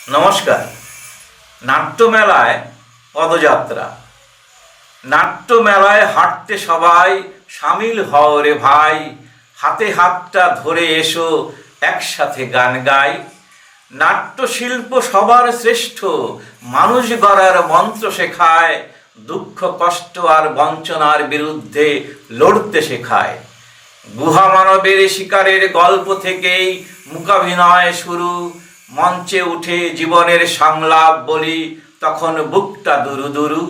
নমস্কার। নাট্যমেলায় পদযাত্রা। নাট্যমেলায় হাঁটতে সবাই সামিল হও রে ভাই, হাতে হাতটা ধরে এসো একসাথে গান গাই। নাট্যশিল্প সবার শ্রেষ্ঠ, মানুষ গড়ার মন্ত্র শেখায়, দুঃখ কষ্ট আর বঞ্চনার বিরুদ্ধে লড়তে শেখায়। গুহা মানবের শিকারের গল্প থেকেই মূকাভিনয় শুরু, মঞ্চে উঠে জীবনের সংলাপ বলি তখন বুকটা দুরু দুরু।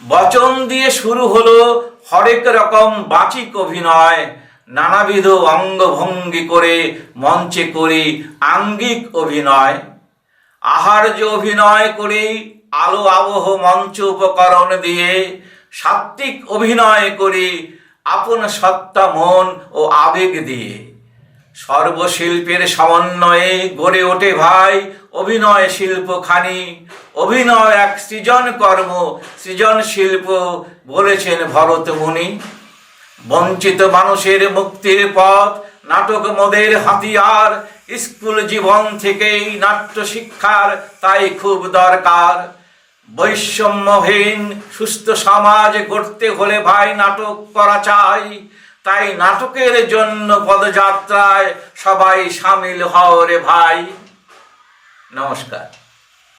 বচন দিয়ে শুরু হলো হরেক রকম বাচিক অভিনয়, নানাবিধ অঙ্গভঙ্গি করে মঞ্চে করি আঙ্গিক অভিনয়। আহার্য অভিনয় করি আলো আবহ মঞ্চ উপকরণ দিয়ে, সাত্ত্বিক অভিনয় করি আপন সত্তা মন ও আবেগ দিয়ে। সর্বশিল্পের সমন্বয়ে গড়ে ওঠে ভাই অভিনয় শিল্পখানি। অভিনয় এক সৃজন কর্ম, সৃজন শিল্প বলেছেন ভরত মুনি। বঞ্চিত মানুষের মুক্তির পথ নাটক মোদের হাতিয়ার, স্কুল জীবন থেকেই নাট্য শিক্ষার তাই খুব দরকার। বৈষম্যহীন সুস্থ সমাজ গড়তে হলে ভাই নাটক করা চাই, তাই নাটকের জন্য পদযাত্রায় সবাই সামিল হও রে ভাই। নমস্কার।